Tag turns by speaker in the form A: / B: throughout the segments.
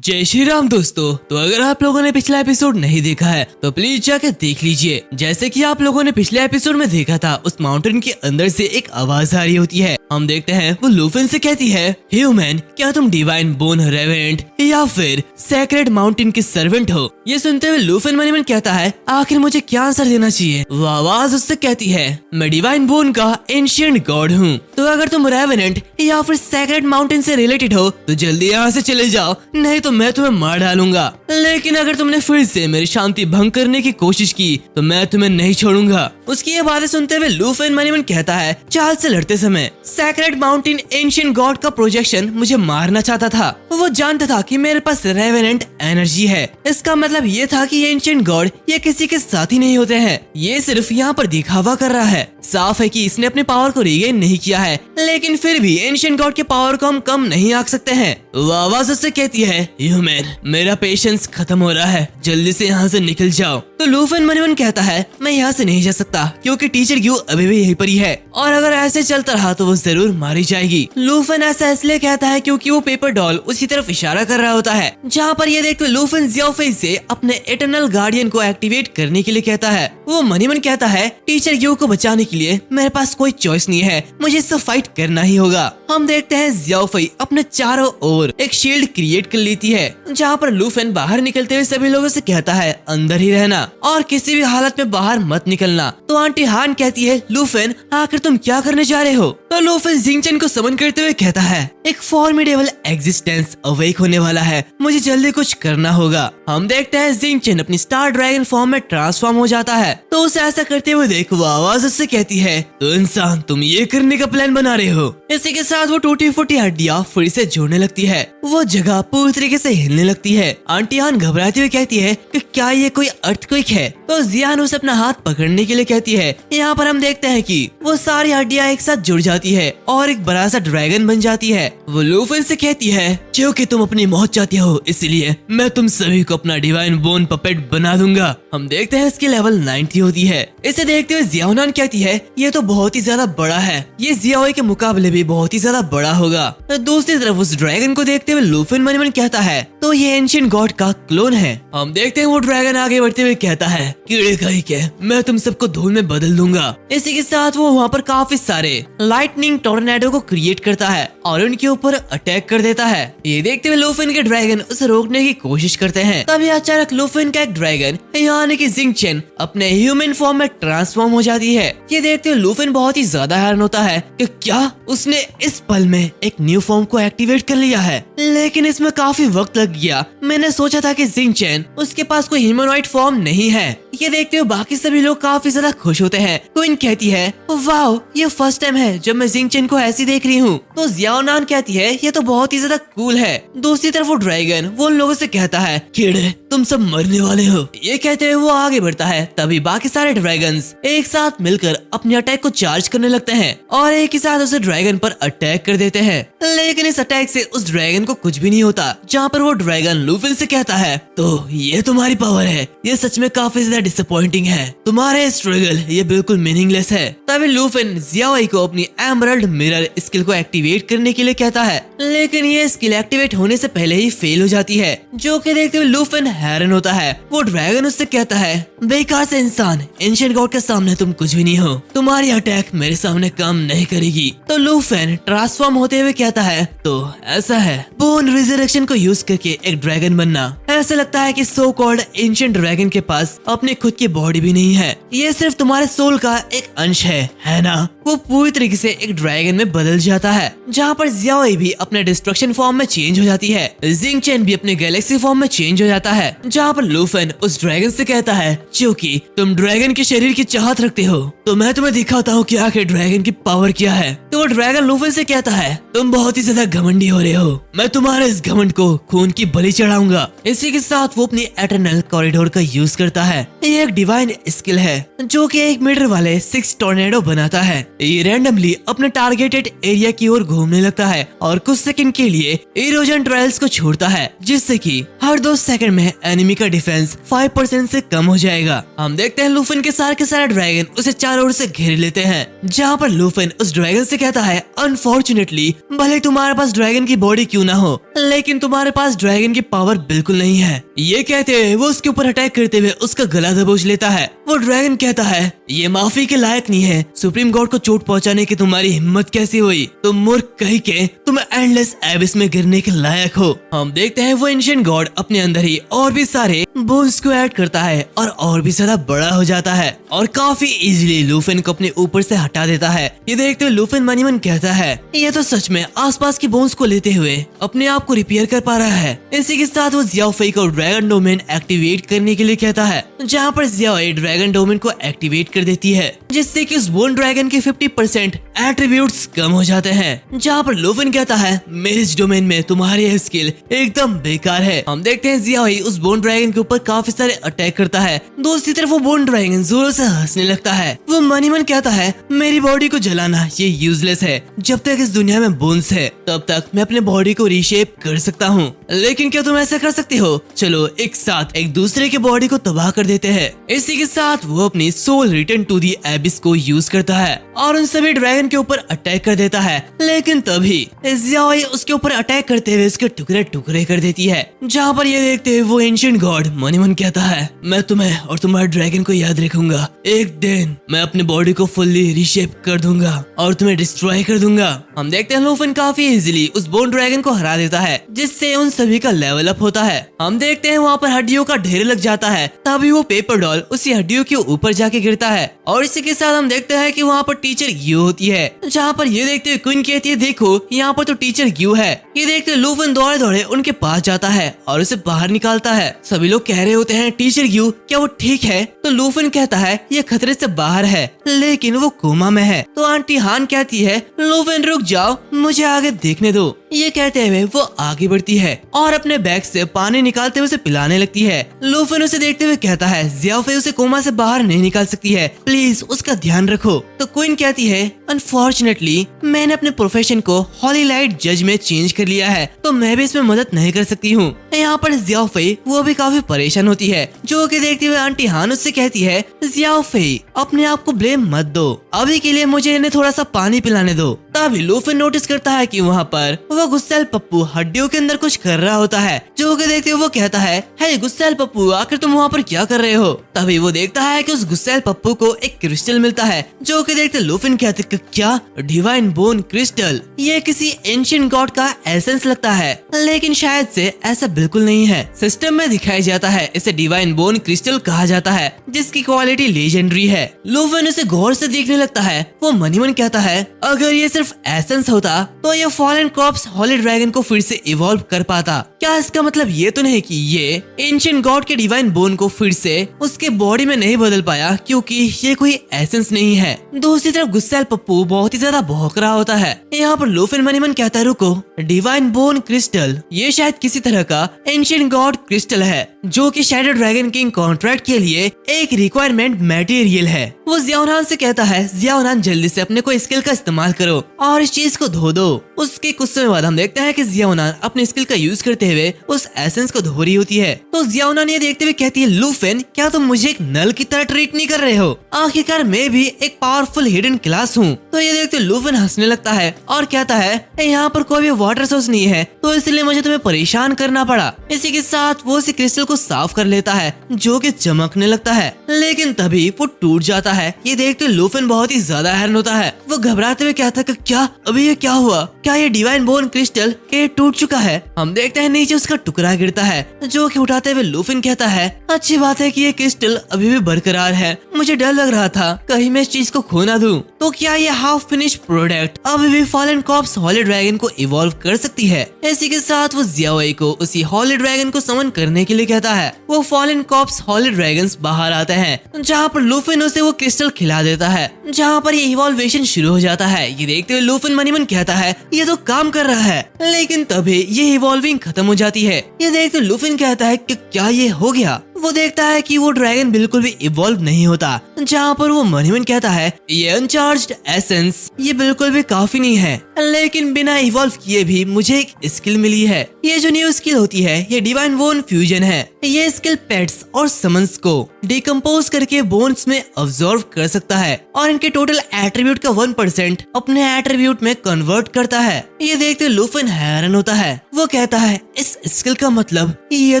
A: जय श्री राम दोस्तों। तो अगर आप लोगों ने पिछला एपिसोड नहीं देखा है तो प्लीज जाकर देख लीजिए। जैसे कि आप लोगों ने पिछले एपिसोड में देखा था, उस माउंटेन के अंदर से एक आवाज आ रही होती है। हम देखते हैं वो लूफिन से कहती है, ह्यूमन क्या तुम डिवाइन बोन रेवेनेंट या फिर सेक्रेड माउंटेन के सर्वेंट हो? ये सुनते हुए लूफिन मन ही मन कहता है, आखिर मुझे क्या आंसर देना चाहिए? वो आवाज उससे कहती है, मैं डिवाइन बोन का एंशिएंट गॉड हूँ। तो अगर तुम रेवेनेंट या फिर सेक्रेड माउंटेन से रिलेटेड हो तो जल्दी यहाँ से चले जाओ, नहीं तो मैं तुम्हें मार डालूंगा। लेकिन अगर तुमने फिर से मेरी शांति भंग करने की कोशिश की तो मैं तुम्हें नहीं छोड़ूंगा। उसकी ये बातें सुनते हुए लूफिन मन ही मन कहता है, चाल से लड़ते समय सेक्रेड माउंटेन एंशिएंट गॉड का प्रोजेक्शन मुझे मारना चाहता था। वो जानता था कि मेरे पास रेवेनेंट एनर्जी है। इसका मतलब ये था कि एंशिएंट गॉड ये किसी के साथ ही नहीं होते हैं, ये सिर्फ यहाँ पर दिखावा कर रहा है। साफ है कि इसने अपने पावर को रीगेन नहीं किया है, लेकिन फिर भी एंशिएंट गॉड के पावर को हम कम नहीं आंक सकते हैं। वो आवाज उससे कहती है, ह्यूमन मेरा पेशेंस खत्म हो रहा है, जल्दी से यहाँ से निकल जाओ। तो लूफिन मन ही मन कहता है, मैं यहाँ से नहीं जा सकता क्योंकि टीचर ग्यू अभी भी यहीं पर ही है और अगर ऐसे चलता रहा तो वो जरूर मारी जाएगी। लूफिन ऐसा इसलिए कहता है क्योंकि वो पेपर डॉल उसी तरफ इशारा कर रहा होता है, जहाँ पर ये देखते लूफिन ज़ियाओफेई से अपने इटर्नल गार्डियन को एक्टिवेट करने के लिए कहता है। वो मन ही मन कहता है, टीचर ग्यू को बचाने के लिए मेरे पास कोई चॉइस नहीं है, मुझे इससे फाइट करना ही होगा। हम देखते हैं ज़ियाओफेई अपने चारों ओर एक शील्ड क्रिएट कर लेती है, जहाँ पर लूफिन बाहर निकलते हुए सभी लोगों से कहता है, अंदर ही रहना और किसी भी हालत में बाहर मत निकलना। तो आंटी हान कहती है, लूफिन आखिर तुम क्या करने जा रहे हो? तो लूफिन जिंगचन को समन करते हुए कहता है, एक फॉर्मिडेबल एग्जिस्टेंस अवेक होने वाला है, मुझे जल्दी कुछ करना होगा। हम देखते हैं जिंगचन अपनी स्टार ड्रैगन फॉर्म में ट्रांसफॉर्म हो जाता है। तो उसे ऐसा करते हुए देख वो आवाज उससे कहती है, तो इंसान तुम ये करने का प्लान बना रहे हो? इसी के साथ वो टूटी फूटी हड्डियां फिर से जुड़ने लगती है, वो जगह पूरी तरीके से हिलने लगती है। आंटी हान घबराती हुई कहती है कि क्या ये कोई अर्थक्वेक है? तो जियान उसे अपना हाथ पकड़ने के लिए कहती है। यहाँ पर हम देखते हैं कि वो सारी हड्डियां एक साथ जुड़ जाती है और एक बड़ा सा ड्रैगन बन जाती है। वो लूफिन से कहती है, क्योंकि तुम अपनी मौत चाहती हो इसलिए मैं तुम सभी को अपना डिवाइन बोन पपेट बना दूंगा। हम देखते हैं इसकी लेवल 90 होती है। इसे देखते हुए जियाओनान कहती है, ये तो बहुत ही ज्यादा बड़ा है, ये जियाओई के मुकाबले भी बहुत ही ज्यादा बड़ा होगा। तो दूसरी तरफ उस ड्रैगन को देखते हुए लूफिन मन ही मन कहता है, तो ये एंशिएंट गॉड का क्लोन है। हम देखते हैं वो ड्रैगन आगे बढ़ते हुए कहता है, कीड़े कहीं के मैं तुम सबको धूल में बदल दूंगा। इसी के साथ वो वहाँ पर काफी सारे लाइटनिंग टोर्नेडो को क्रिएट करता है और उनके ऊपर अटैक कर देता है। ये देखते हुए लूफिन के ड्रैगन उसे रोकने की कोशिश करते हैं। तभी अचानक लूफिन का एक ड्रैगन यानी कि जिंगचन अपने ह्यूमन फॉर्म में ट्रांसफॉर्म हो जाती है। ये देखते हुए लूफिन बहुत ही ज्यादा हैरान होता है कि क्या उसने इस पल में एक न्यू फॉर्म को एक्टिवेट कर लिया है, लेकिन इसमें काफी वक्त लग गया। मैंने सोचा था कि जिंगचन उसके पास कोई ह्यूमनॉइड फॉर्म नहीं है। ये देखते हुए बाकी सभी लोग काफी ज्यादा खुश होते हैं। क्वीन कहती है, वाओ ये फर्स्ट टाइम है जब मैं जिंगचन को ऐसी देख रही हूँ। तो जियाओनान कहती है, ये तो बहुत ही ज्यादा कूल है। दूसरी तरफ वो ड्रैगन वो उन लोगों से कहता है, कीड़े तुम सब मरने वाले हो। ये कहते हुए वो आगे बढ़ता है। तभी बाकी सारे ड्रैगन्स एक साथ मिलकर अपने अटैक को चार्ज करने लगते हैं और एक ही साथ उसे ड्रैगन पर अटैक कर देते हैं। लेकिन इस अटैक से उस ड्रैगन को कुछ भी नहीं होता। जहाँ पर वो ड्रैगन लूफिन से कहता है, तो ये तुम्हारी पावर है, ये सच में काफी ज्यादा डिसअपॉइंटिंग है, तुम्हारे स्ट्रगल ये बिल्कुल मीनिंगलेस है। तभी लूफिन ज़ियाओई को अपनी एमरल्ड मिरर स्किल को एक्टिवेट करने के लिए कहता है, लेकिन ये स्किल एक्टिवेट होने से पहले ही फेल हो जाती है, जो कि देखते हुए लूफिन हैरान होता है। वो ड्रैगन उससे कहता है, बेकार से इंसान, एंशिएंट गॉड के सामने तुम कुछ भी नहीं हो, तुम्हारी अटैक मेरे सामने काम नहीं करेगी। तो लूफिन ट्रांसफॉर्म होते हुए कहता है, तो ऐसा है बोन रिजरेक्शन को यूज करके एक ड्रैगन बनना। ऐसा लगता है कि सो कॉल्ड एंशिएंट ड्रैगन के पास अपनी खुद की बॉडी भी नहीं है, ये सिर्फ तुम्हारे सोल का एक अंश है ना? वो पूरी तरीके से एक ड्रैगन में बदल जाता है, जहाँ पर ज़ियाओई भी अपने डिस्ट्रक्शन फॉर्म में चेंज हो जाती है। जिंगचन भी अपने गैलेक्सी फॉर्म में चेंज हो जाता है, जहाँ पर लूफिन उस ड्रैगन से कहता है, क्योंकि तुम ड्रैगन के शरीर की चाहत रखते हो तो मैं तुम्हें दिखाता हूँ कि आखिर ड्रैगन की पावर क्या है। तो वो ड्रैगन लूफिन से कहता है, तुम बहुत ही ज्यादा घमंडी हो रहे हो, मैं तुम्हारे इस घमंड को खून की बलि चढ़ाऊंगा। इसी के साथ वो अपनी एटर्नल कॉरिडोर का यूज करता है। ये एक डिवाइन स्किल है जो कि 1 मीटर वाले 6 टोर्नेडो बनाता है। ये रैंडमली अपने टारगेटेड एरिया की ओर घूमने लगता है और कुछ सेकंड के लिए इरोजन ट्रायल्स को छोड़ता है, जिससे कि हर 2 सेकंड में एनिमी का डिफेंस 5% से कम हो जाएगा। हम देखते हैं लूफिन के सारे ड्रैगन उसे चारों ओर से घेर लेते हैं, जहाँ पर लूफिन उस ड्रैगन से कहता है, अनफॉर्चुनेटली भले तुम्हारे पास ड्रैगन की बॉडी क्यों ना हो, लेकिन तुम्हारे पास ड्रैगन की पावर बिल्कुल नहीं है। ये कहते हुए वो उसके ऊपर अटैक करते हुए उसका गला दबोच लेता है। वो ड्रैगन कहता है ये माफी के लायक नहीं है, सुप्रीम गॉड को चोट पहुंचाने की तुम्हारी हिम्मत कैसी हुई? तुम मूर्ख कहीं के, तुम एंडलेस एबिस में गिरने के लायक हो। हम देखते हैं वो एंशिएंट गॉड अपने अंदर ही और भी सारे बोन्स को ऐड करता है और भी ज्यादा बड़ा हो जाता है और काफी इजीली लूफिन को अपने ऊपर से हटा देता है। ये देखते हुए लूफिन मनी मन कहता है ये तो सच में आसपास की बोन्स को लेते हुए अपने आप को रिपेयर कर पा रहा है। इसी के साथ वो जियाओ फेई को ड्रैगन डोमेन एक्टिवेट करने के लिए कहता है, जहाँ पर जियाओ ड्रैगन डोमेन को एक्टिवेट कर देती है, जिससे कि उस बोन ड्रैगन के 50% एट्रीब्यूट्स कम हो जाते हैं। जहाँ पर लूफिन कहता है मेरे इस डोमेन में तुम्हारी यह स्किल एकदम बेकार है। हम देखते हैं जियाओ उस बोन ड्रैगन के ऊपर काफी सारे अटैक करता है। दूसरी तरफ वो बोन ड्रैगन जोरों से हंसने लगता है। वो मनी मन कहता है मेरी बॉडी को जलाना ये यूजलेस है, जब तक इस दुनिया में बोन्स है तब तक मैं अपने बॉडी को रीशेप कर सकता हूँ, लेकिन क्या तुम ऐसा कर सकती हो? चलो एक साथ एक दूसरे के बॉडी को तबाह कर देते हैं। इसी के साथ वो अपनी soul return to the abyss को यूज करता है और उन सभी ड्रैगन के ऊपर अटैक कर देता है। लेकिन तभी जियाओ उसके ऊपर अटैक करते हुए उसके टुकड़े टुकड़े कर देती है। जहाँ पर ये देखते हुए वो एंशिएंट गॉड मनी मन कहता है मैं तुम्हें और तुम्हारे ड्रैगन को याद रखूंगा। एक दिन मैं अपनी बॉडी को फुल्ली रीशेप कर दूंगा और तुम्हें डिस्ट्रॉय कर दूंगा। हम देखते हैं लूफिन काफी इजीली उस बोन ड्रैगन को हरा देता है, जिससे उन सभी का लेवल अप होता है। हम देखते हैं वहाँ पर हड्डियों का ढेर लग जाता है। तभी वो पेपर डॉल उसी हड्डियों के ऊपर जाके गिरता है और इसी के साथ हम देखते हैं कि वहाँ पर टीचर ग्यू होती है। जहाँ पर ये देखते हुए क्वीन कहती है देखो यहाँ पर तो टीचर ग्यू है। ये देखते लूफिन दौड़े दौड़े उनके पास जाता है और उसे बाहर निकालता है। सभी लोग कह रहे होते हैं टीचर ग्यू क्या वो ठीक है? तो लूफिन कहता है ये खतरे से बाहर है लेकिन वो कोमा में है। तो आंटी हान कहती है लूफिन रुक जाओ, मुझे आगे देखने दो। ये कहते हुए वो आगे बढ़ती है और अपने बैग से पानी निकालते हुए उसे पिलाने लगती है। लूफिन उसे देखते हुए कहता है जियाओ फेई उसे कोमा से बाहर नहीं निकाल सकती है, प्लीज उसका ध्यान रखो। तो क्वीन कहती है अनफॉर्चुनेटली मैंने अपने प्रोफेशन को हॉली लाइट जज में चेंज कर लिया है, तो मैं भी इसमें मदद नहीं कर सकती हूँ। यहाँ पर जियाओ फेई वो भी काफी परेशान होती है, जो कि देखते हुए आंटी हान उससे कहती है जियाओ फेई अपने आप को ब्लेम मत दो, अभी के लिए मुझे इन्हें थोड़ा सा पानी पिलाने दो। तभी लूफिन नोटिस करता है कि वहाँ पर वो गुस्सैल पप्पू हड्डियों के अंदर कुछ कर रहा होता है, जो कि देखते हुए वो कहता है हे गुस्सैल पप्पू आखिर तुम वहाँ पर क्या कर रहे हो? तभी वो देखता है कि उस गुस्सैल पप्पू को एक क्रिस्टल मिलता है, जो कि देखते लूफिन कहते क्या डिवाइन बोन क्रिस्टल? ये किसी एंशिएंट गॉड का एसेंस लगता है, लेकिन शायद से ऐसा बिल्कुल नहीं है। सिस्टम में दिखाया जाता है इसे डिवाइन बोन क्रिस्टल कहा जाता है, जिसकी क्वालिटी लेजेंडरी है। लूफिन उसे गौर से देखने लगता है। वो मनी मन कहता है अगर ये सिर्फ एसेंस होता तो ये फॉलन कॉर्प्स हॉली ड्रैगन को फिर से इवॉल्व कर पाता। क्या इसका मतलब ये तो नहीं कि ये एंशिएंट गॉड के डिवाइन बोन को फिर से उसके बॉडी में नहीं बदल पाया क्योंकि ये कोई एसेंस नहीं है। दूसरी तरफ गुस्सैल पप्पू बहुत ही ज्यादा भौंक रहा होता है। यहाँ पर लूफिन मनी मन कहता है रुको, डिवाइन बोन क्रिस्टल ये शायद किसी तरह का एंशिएंट गॉड क्रिस्टल है, जो कि शैडो ड्रैगन किंग कॉन्ट्रैक्ट के लिए एक रिक्वायरमेंट मटेरियल है। वो जियाओनान से कहता है जियाओनान जल्दी से अपने कोई स्किल का इस्तेमाल करो और इस चीज को धो दो। उसके कुछ समय बाद हम देखते हैं कि जियाओनान अपने स्किल का यूज करते हुए उस एसेंस को धो रही होती है। तो जियाओनान ये देखते हुए कहती है लूफिन क्या तुम मुझे एक नल की तरह ट्रीट नहीं कर रहे हो? आखिरकार मैं भी एक पावरफुल हिडन क्लास हूँ। तो ये देखते लूफिन हंसने लगता है और कहता है यहाँ पर कोई भी वाटर सोर्स नहीं है, तो इसलिए मुझे तुम्हें परेशान करना पड़ा। इसी के साथ वो उसी क्रिस्टल को साफ कर लेता है, जो कि चमकने लगता है, लेकिन तभी वो टूट जाता है। ये देखते लूफिन बहुत ही ज्यादा हैरान होता है। वो घबराते हुए कहता है क्या अभी ये क्या हुआ? क्या ये डिवाइन बोन क्रिस्टल के टूट चुका है? हम देखते हैं नीचे उसका टुकड़ा गिरता है, जो कि उठाते हुए लूफिन कहता है अच्छी बात है कि ये क्रिस्टल अभी भी बरकरार है, मुझे डर लग रहा था कहीं मैं इस चीज को खो ना दूं। तो क्या ये हाफ फिनिश प्रोडक्ट अभी भी फॉलन कॉर्प्स हॉली ड्रैगन को इवॉल्व कर सकती है? इसी के साथ वो जियाओ को उसी हॉली ड्रैगन को समन करने के लिए कहता है। वो फॉलन कॉर्प्स हॉली ड्रैगन्स बाहर आते हैं, जहाँ पर लूफिन उसे वो क्रिस्टल खिला देता है, जहाँ पर ये इवॉल्वेशन शुरू हो जाता है। ये देखते हुए लूफिन मनी मन कहता है ये तो काम कर रहा है, लेकिन तभी ये इवॉल्विंग खत्म हो जाती है। ये देखते लूफिन कहता है कि क्या ये हो गया? वो देखता है कि वो ड्रैगन बिल्कुल भी इवॉल्व नहीं होता, जहाँ पर वो मनीमन कहता है ये अनचार्ज्ड एसेंस ये बिल्कुल भी काफी नहीं है, लेकिन बिना इवॉल्व किए भी मुझे एक स्किल मिली है। ये जो न्यू स्किल होती है ये डिवाइन बोन फ्यूजन है। ये स्किल पेट्स और समन्स को डिकम्पोज करके बोन्स में अब्सॉर्ब कर सकता है और इनके टोटल एट्रीब्यूट का 1% अपने एट्रीब्यूट में कन्वर्ट करता है। ये देखते लूफन हैरान होता है। वो कहता है इस स्किल का मतलब ये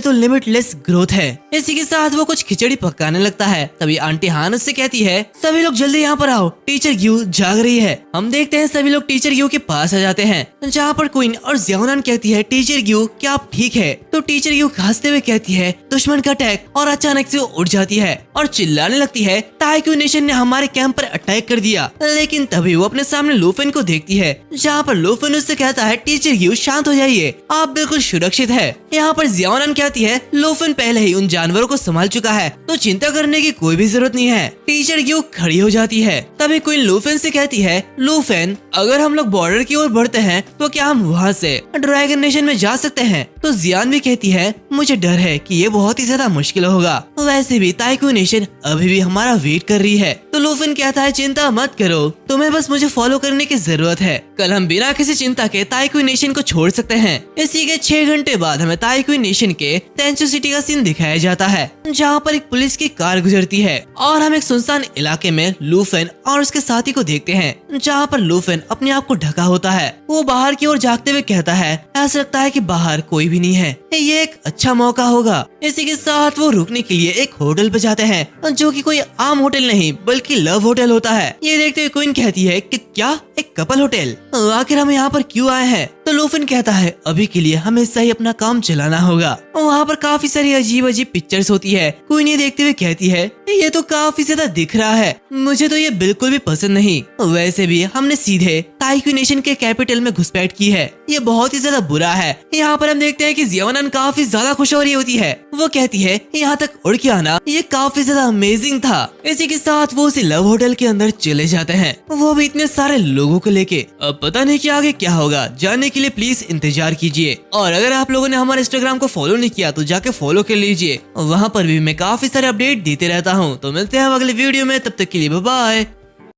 A: तो लिमिटलेस ग्रोथ है। इसी के साथ वो कुछ खिचड़ी पकाने लगता है। तभी आंटी हान उससे कहती है सभी लोग जल्दी यहाँ पर आओ, टीचर ग्यू जाग रही है। हम देखते हैं सभी लोग टीचर ग्यू के पास आ जाते हैं, जहाँ पर क्वीन और ज़ियाओनान कहती है टीचर ग्यू क्या आप ठीक है? तो टीचर ग्यू हंसते हुए कहती है दुश्मन का अटैक, और अचानक से वो उठ जाती है और चिल्लाने लगती है ताइक्यू नेशन ने हमारे कैंप पर अटैक कर दिया। लेकिन तभी वो अपने सामने लूफन को देखती है, जहाँ पर लूफन उससे कहता है टीचर ग्यू शांत हो जाइए, आप बिल्कुल सुरक्षित है। यहाँ पर ज़ियाओनान कहती है लूफन पहले ही उन जानवरों को संभाल चुका है तो चिंता करने की कोई भी जरूरत नहीं है। टीचर ग्यू खड़ी हो जाती है। तभी क्वीन लूफन से कहती है लूफन अगर हम लोग बॉर्डर की ओर बढ़ते हैं तो क्या हम वहाँ से ड्रैगन नेशन में जा सकते हैं? तो जियान भी कहती है मुझे डर है कि ये बहुत ही ज्यादा मुश्किल होगा, वैसे भी ताइक्यू नेशन अभी भी हमारा वेट कर रही है। तो लूफन कहता है चिंता मत करो, तुम्हें बस मुझे फॉलो करने की जरूरत है, कल हम बिना किसी चिंता के ताइक्यू नेशन को छोड़ सकते हैं। इसी के 6 घंटे बाद हमें ताइक्यू नेशन के तेंचू सिटी का सीन दिखाया जाता है, जहाँ पर एक पुलिस की कार गुजरती है और हम एक सुनसान इलाके में लूफन और उसके साथी को देखते हैं, जहाँ पर लूफन अपने आप को ढका होता है। वो बाहर की ओर झांकते हुए कहता है ऐसा लगता है कि बाहर कोई भी नहीं है, ये एक अच्छा मौका होगा। इसी के साथ वो रुकने के लिए एक होटल पे जाते हैं, जो कि कोई आम होटल नहीं बल्कि लव होटल होता है। ये देखते हुए क्वीन कहती है कि क्या एक कपल होटल, आखिर हम यहाँ पर क्यों आए हैं? तो लूफन कहता है अभी के लिए हमें सही अपना काम चलाना होगा। वहाँ पर काफी सारी अजीब अजीब पिक्चर्स होती है। क्वीन ये देखते हुए कहती है ये तो काफी ज्यादा दिख रहा है, मुझे तो ये बिल्कुल भी पसंद नहीं। वैसे भी हमने सीधे ताइक्यू नेशन के कैपिटल में घुसपैठ की है, ये बहुत ही ज्यादा बुरा है। यहाँ पर हम देखते हैं कि ज़ियाओनान काफी ज्यादा खुश हो रही होती है। वो कहती है यहाँ तक उड़ के आना ये काफी ज्यादा अमेजिंग था। इसी के साथ वो उसी लव होटल के अंदर चले जाते हैं, वो भी इतने सारे लोगों को लेके। अब पता नहीं कि आगे क्या होगा, जानने के लिए प्लीज इंतजार कीजिए। और अगर आप लोगों ने हमारे इंस्टाग्राम को फॉलो नहीं किया तो जाके फॉलो कर लीजिए, वहाँ पर भी मैं काफी सारे अपडेट देते रहता हूँ। तो मिलते हैं अगले वीडियो में, तब तक के लिए बाय बाय।